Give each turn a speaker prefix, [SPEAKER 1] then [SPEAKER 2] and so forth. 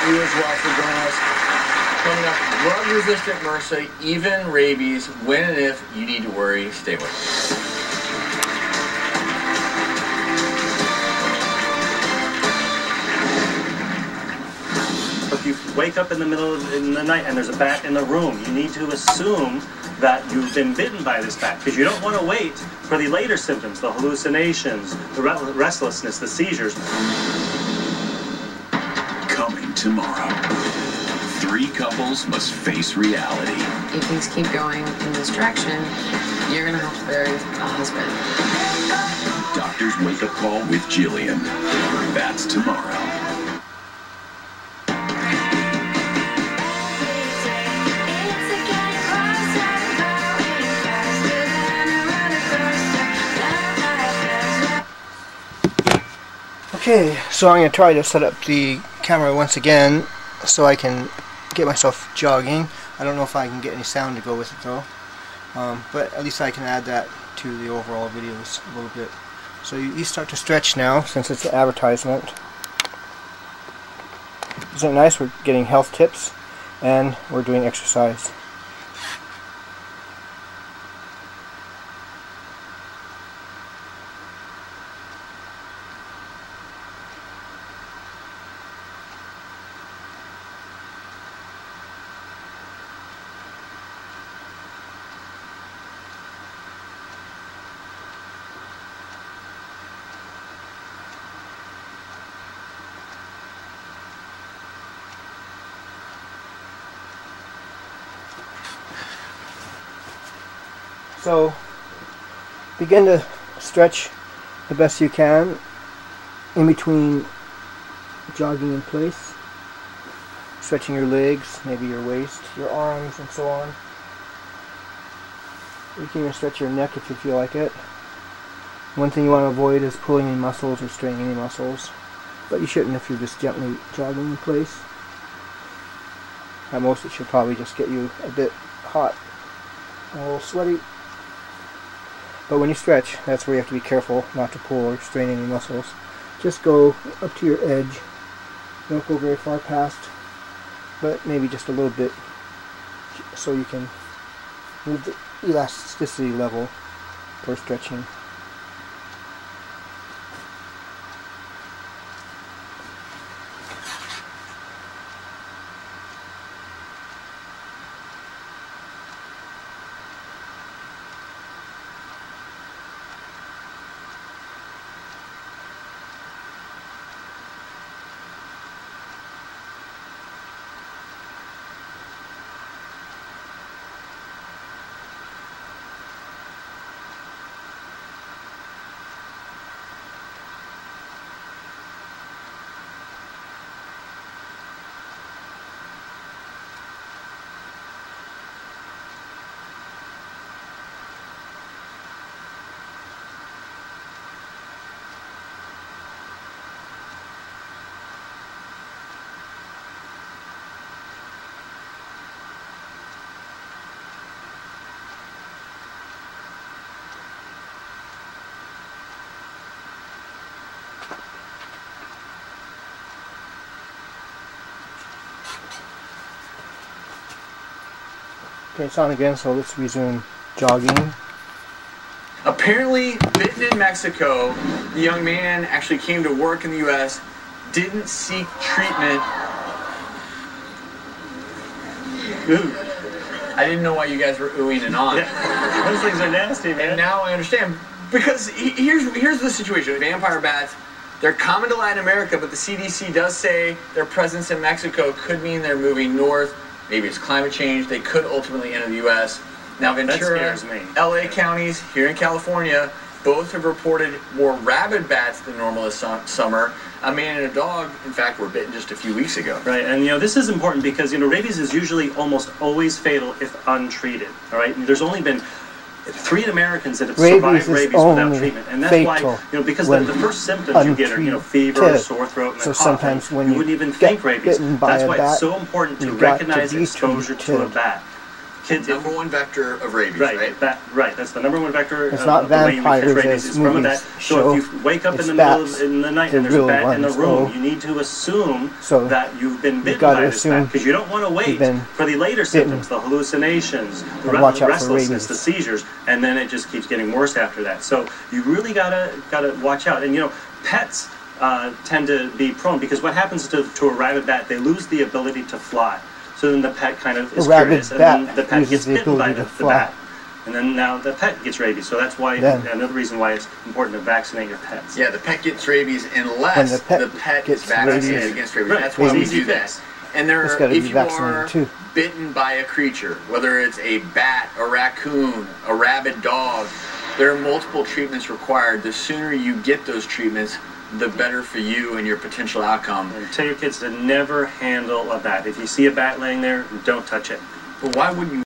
[SPEAKER 1] you as well for joining us. Coming up, drug-resistant MRSA, even rabies, when and if you need to worry. Stay with us.
[SPEAKER 2] If you wake up in the middle of the night and there's a bat in the room, you need to assume that you've been bitten by this bat, because you don't want to wait for the later symptoms, the hallucinations, the restlessness, the seizures.
[SPEAKER 3] Coming tomorrow, 3 couples must face reality.
[SPEAKER 4] If things keep going in this direction, you're going to have to bury a husband.
[SPEAKER 3] Doctor's Wake-Up Call with Jillian. That's tomorrow.
[SPEAKER 5] Okay, so I'm going to try to set up the camera once again so I can get myself jogging. I don't know if I can get any sound to go with it though, but at least I can add that to the overall videos a little bit. So you start to stretch now since it's an advertisement. Isn't it nice? We're getting health tips and we're doing exercise. So begin to stretch the best you can in between jogging in place, stretching your legs, maybe your waist, your arms, and so on. You can even stretch your neck if you feel like it. One thing you want to avoid is pulling any muscles or straining any muscles, but you shouldn't if you're just gently jogging in place. At most it should probably just get you a bit hot and a little sweaty. But when you stretch, that's where you have to be careful not to pull or strain any muscles. Just go up to your edge. Don't go very far past, but maybe just a little bit so you can move the elasticity level for stretching. Okay, it's on again, so let's resume jogging.
[SPEAKER 1] Apparently, bitten in Mexico, the young man actually came to work in the U.S., didn't seek treatment. Ooh. I didn't know why you guys were oohing and on.
[SPEAKER 2] Yeah. Those things are nasty, man.
[SPEAKER 1] And now I understand. Because here's the situation. Vampire bats, they're common to Latin America, but the CDC does say their presence in Mexico could mean they're moving north. Maybe it's climate change. They could ultimately enter the U.S. Now, Ventura, LA counties here in California, both have reported more rabid bats than normal this summer. A man and a dog, in fact, were bitten just a few weeks ago.
[SPEAKER 2] Right, and this is important because rabies is usually almost always fatal if untreated. All right, and there's only been 3 Americans that have survived rabies without treatment, and that's why because the first symptoms you get are fever, sore throat, and
[SPEAKER 5] so
[SPEAKER 2] a cough.
[SPEAKER 5] Sometimes when
[SPEAKER 2] you wouldn't even think rabies. That's why it's so important to recognize exposure to a bat. kids.
[SPEAKER 1] Number one vector of rabies, right?
[SPEAKER 2] Right. That's the number one vector.
[SPEAKER 5] It's not
[SPEAKER 2] the way you catch
[SPEAKER 5] vampires
[SPEAKER 2] rabies
[SPEAKER 5] as
[SPEAKER 2] is from a bat.
[SPEAKER 5] movies
[SPEAKER 2] So if
[SPEAKER 5] show.
[SPEAKER 2] you wake up in
[SPEAKER 5] It's
[SPEAKER 2] the middle
[SPEAKER 5] bats.
[SPEAKER 2] in the night
[SPEAKER 5] The
[SPEAKER 2] and there's a
[SPEAKER 5] real
[SPEAKER 2] bat in the
[SPEAKER 5] ones.
[SPEAKER 2] room,
[SPEAKER 5] Oh.
[SPEAKER 2] you need to assume
[SPEAKER 5] So
[SPEAKER 2] that you've been bitten
[SPEAKER 5] gotta
[SPEAKER 2] by this bat,
[SPEAKER 5] assume
[SPEAKER 2] because you don't want to wait
[SPEAKER 5] been
[SPEAKER 2] for the later symptoms, the hallucinations, the
[SPEAKER 5] and watch out for
[SPEAKER 2] restlessness,
[SPEAKER 5] rabies.
[SPEAKER 2] the seizures, and then it just keeps getting worse after that. So you really gotta watch out. And you know, pets tend to be prone, because what happens to a rabid bat, they lose the ability to fly. So then the pet kind of is curious, and then the pet gets bitten by the bat. And then now the pet gets rabies. So that's why, another reason why it's important to vaccinate your pets.
[SPEAKER 1] Yeah, the pet gets rabies unless the pet is vaccinated against rabies.
[SPEAKER 2] Right.
[SPEAKER 1] That's why we do that. And there are, if you are
[SPEAKER 5] too.
[SPEAKER 1] bitten by a creature, whether it's a bat, a raccoon, a rabid dog, there are multiple treatments required. The sooner you get those treatments, the better for you and your potential outcome.
[SPEAKER 2] And tell your kids to never handle a bat. If you see a bat laying there, don't touch it.
[SPEAKER 1] But why wouldn't you